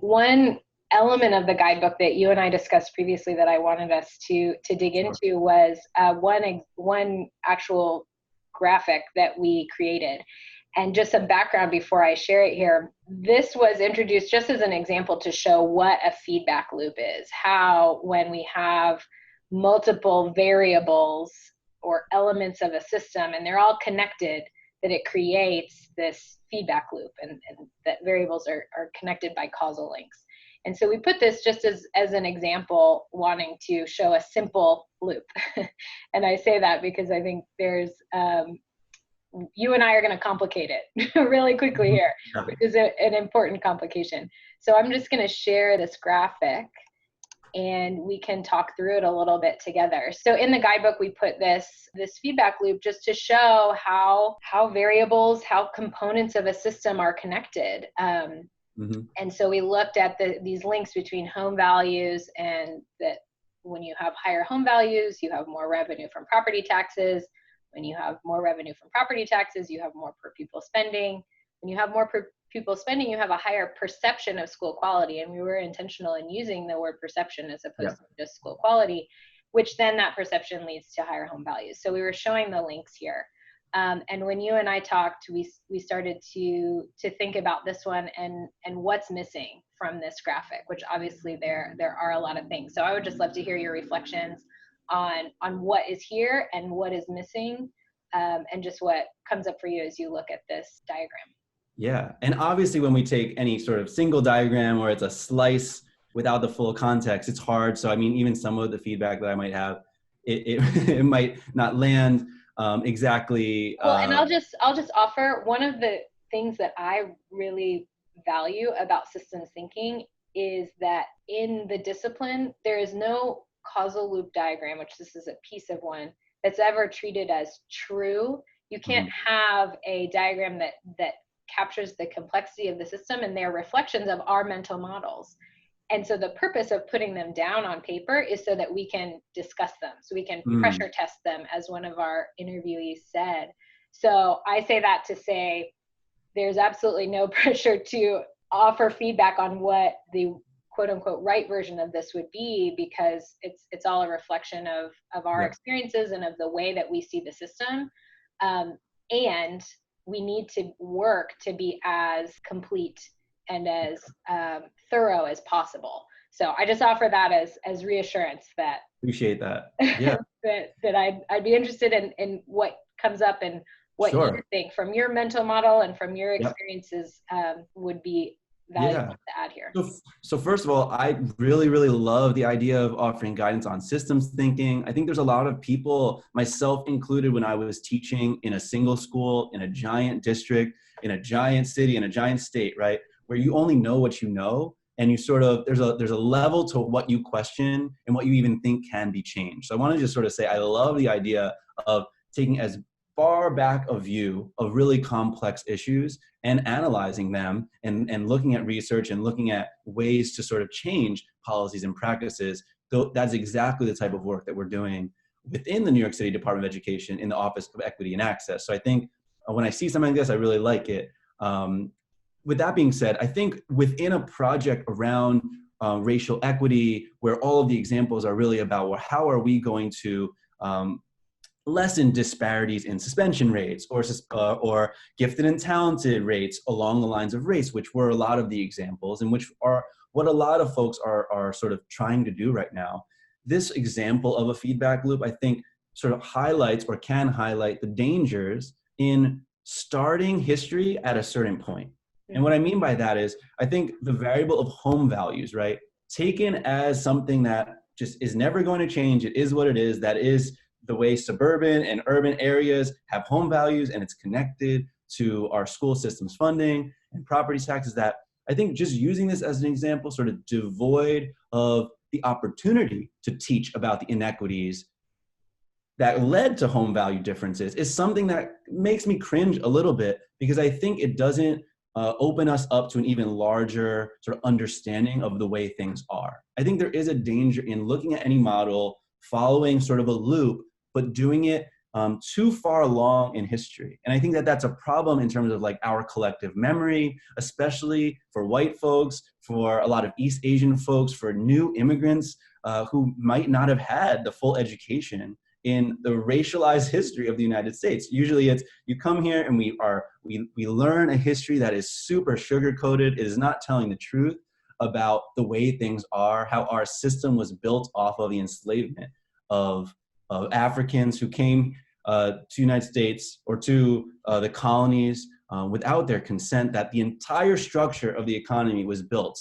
One element of the guidebook that you and I discussed previously that I wanted us to dig Sure. into was one actual graphic that we created. And just some background before I share it here. This was introduced just as an example to show what a feedback loop is, how when we have multiple variables or elements of a system and they're all connected, that it creates this feedback loop, and that variables are connected by causal links. And so we put this just as an example, wanting to show a simple loop. And I say that because I think there's, you and I are going to complicate it really quickly here, Yeah. which is an important complication. So I'm just going to share this graphic and we can talk through it a little bit together. So in the guidebook, we put this feedback loop just to show how variables, how components of a system are connected. And so we looked at these links between home values, and that when you have higher home values, you have more revenue from property taxes. When you have more revenue from property taxes, you have more per pupil spending. When you have more per pupil spending, you have a higher perception of school quality. And we were intentional in using the word perception as opposed to just school quality, which then that perception leads to higher home values. So we were showing the links here. And when you and I talked, we started to think about this one and what's missing from this graphic, which obviously there are a lot of things. So I would just love to hear your reflections on what is here and what is missing, and just what comes up for you as you look at this diagram. Yeah, and obviously when we take any sort of single diagram where it's a slice without the full context, it's hard. So I mean, even some of the feedback that I might have, it might not land exactly. Well, and I'll just offer one of the things that I really value about systems thinking is that in the discipline, there is no causal loop diagram, which this is a piece of one, that's ever treated as true. You can't have a diagram that captures the complexity of the system, and they're reflections of our mental models. And so the purpose of putting them down on paper is so that we can discuss them, so we can pressure test them, as one of our interviewees said. So I say that to say there's absolutely no pressure to offer feedback on what the quote unquote right version of this would be, because it's all a reflection of our experiences and of the way that we see the system. And we need to work to be as complete and as thorough as possible. So I just offer that as reassurance that appreciate that. Yeah. that I'd be interested in what comes up and what you think from your mental model and from your experiences would be valuable to add here. So first of all, I really, really love the idea of offering guidance on systems thinking. I think there's a lot of people, myself included, when I was teaching in a single school, in a giant district, in a giant city, in a giant state, right, where you only know what you know, and you sort of, there's a level to what you question and what you even think can be changed. So I want to just sort of say, I love the idea of taking as far back a view of really complex issues and analyzing them and looking at research and looking at ways to sort of change policies and practices. So that's exactly the type of work that we're doing within the New York City Department of Education in the Office of Equity and Access. So I think when I see something like this, I really like it. With that being said, I think within a project around racial equity, where all of the examples are really about, well, how are we going to lessen disparities in suspension rates or gifted and talented rates along the lines of race, which were a lot of the examples and which are what a lot of folks are sort of trying to do right now. This example of a feedback loop, I think, sort of highlights or can highlight the dangers in starting history at a certain point. And what I mean by that is, I think the variable of home values, right, taken as something that just is never going to change, it is what it is, that is the way suburban and urban areas have home values, and it's connected to our school system's funding and property taxes, that I think just using this as an example, sort of devoid of the opportunity to teach about the inequities that led to home value differences, is something that makes me cringe a little bit, because I think it doesn't open us up to an even larger sort of understanding of the way things are. I think there is a danger in looking at any model, following sort of a loop, but doing it too far along in history. And I think that that's a problem in terms of like our collective memory, especially for white folks, for a lot of East Asian folks, for new immigrants who might not have had the full education in the racialized history of the United States. Usually it's, you come here and we learn a history that is super sugar-coated. It is not telling the truth about the way things are, how our system was built off of the enslavement of Africans who came to the United States or to the colonies without their consent, that the entire structure of the economy was built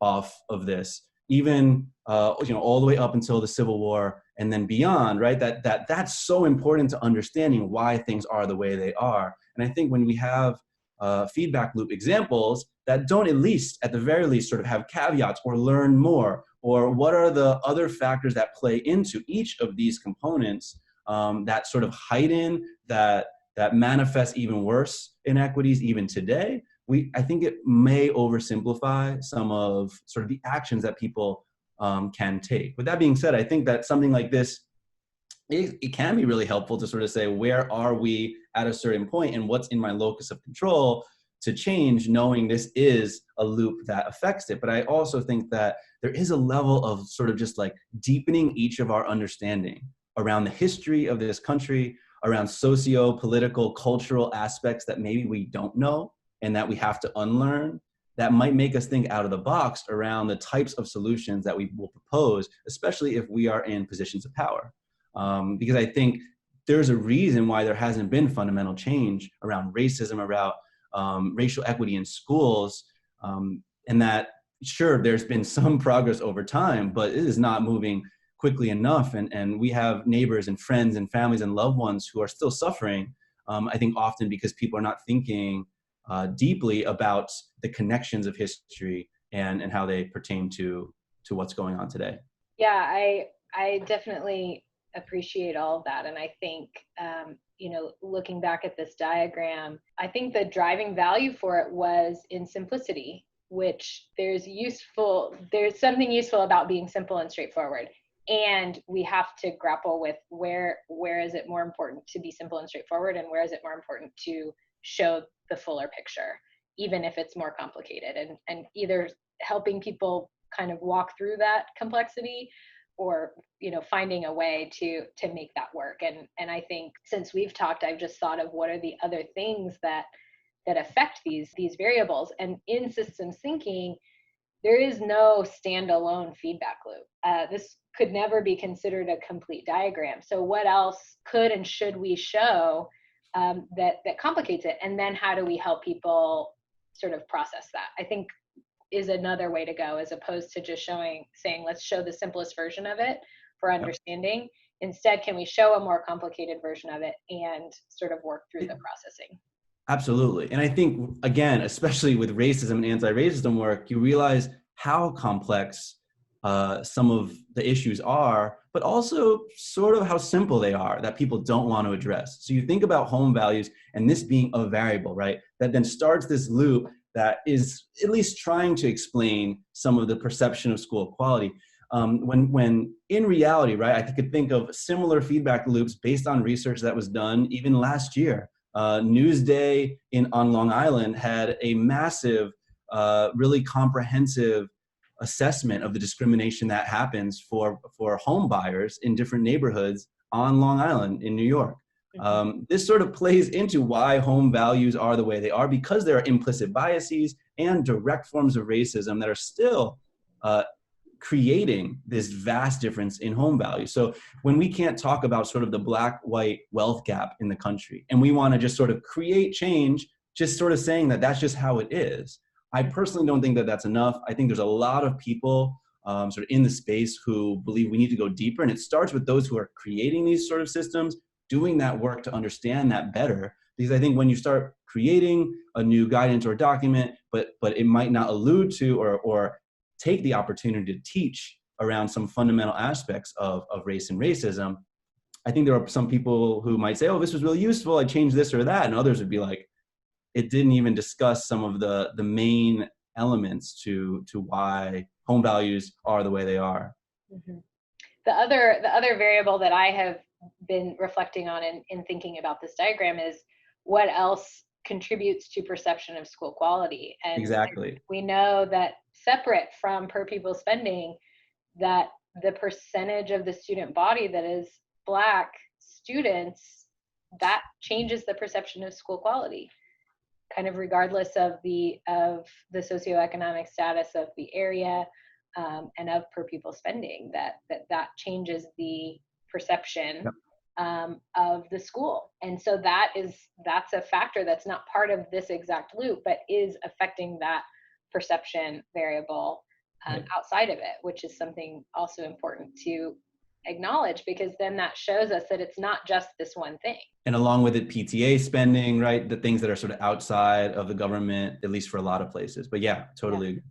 off of this, even all the way up until the Civil War and then beyond, right? That's so important to understanding why things are the way they are. And I think when we have feedback loop examples that don't at the very least, sort of have caveats or learn more, or what are the other factors that play into each of these components that sort of heighten, that manifest even worse inequities even today, I think it may oversimplify some of sort of the actions that people can take. With that being said, I think that something like this, it can be really helpful to sort of say, where are we at a certain point and what's in my locus of control to change, knowing this is a loop that affects it. But I also think that there is a level of sort of just like deepening each of our understanding around the history of this country, around socio-political, cultural aspects that maybe we don't know and that we have to unlearn, that might make us think out of the box around the types of solutions that we will propose, especially if we are in positions of power. Because I think there's a reason why there hasn't been fundamental change around racism, around racial equity in schools, and that, sure, there's been some progress over time, but it is not moving quickly enough. And we have neighbors and friends and families and loved ones who are still suffering, I think often because people are not thinking deeply about the connections of history and how they pertain to what's going on today. Yeah, I definitely appreciate all of that. And I think, looking back at this diagram, I think the driving value for it was in simplicity, which there's something useful about being simple and straightforward. And we have to grapple with where is it more important to be simple and straightforward, and where is it more important to show the fuller picture, even if it's more complicated, and either helping people kind of walk through that complexity, or finding a way to make that work. And I think since we've talked, I've just thought of what are the other things that affect these variables. And in systems thinking, there is no standalone feedback loop. This could never be considered a complete diagram. So what else could and should we show that complicates it? And then how do we help people sort of process that? I think is another way to go, as opposed to just saying, let's show the simplest version of it for understanding. Instead, can we show a more complicated version of it and sort of work through the processing? Absolutely. And I think, again, especially with racism and anti-racism work, you realize how complex some of the issues are, but also sort of how simple they are that people don't want to address. So you think about home values and this being a variable, right, that then starts this loop that is at least trying to explain some of the perception of school equality. When in reality, right, I could think of similar feedback loops based on research that was done even last year. Newsday on Long Island had a massive, really comprehensive assessment of the discrimination that happens for home buyers in different neighborhoods on Long Island in New York. This sort of plays into why home values are the way they are, because there are implicit biases and direct forms of racism that are still creating this vast difference in home value. So when we can't talk about sort of the black-white wealth gap in the country, and we want to just sort of create change, just sort of saying that that's just how it is, I personally don't think that that's enough. I think there's a lot of people sort of in the space who believe we need to go deeper, and it starts with those who are creating these sort of systems, doing that work to understand that better. Because I think when you start creating a new guidance or document, but it might not allude to or take the opportunity to teach around some fundamental aspects of race and racism, I think there are some people who might say, oh, this was really useful, I changed this or that, and others would be like, it didn't even discuss some of the main elements to why home values are the way they are. Mm-hmm. The other variable that I have been reflecting on in thinking about this diagram is what else contributes to perception of school quality. And Exactly. we know that separate from per pupil spending, that the percentage of the student body that is Black students, that changes the perception of school quality, kind of regardless of the socioeconomic status of the area, and of per pupil spending, that changes the perception of the school. And so that's a factor that's not part of this exact loop, but is affecting that perception variable outside of it, which is something also important to acknowledge, because then that shows us that it's not just this one thing. And along with it, PTA spending, right? The things that are sort of outside of the government, at least for a lot of places. But yeah, totally agree.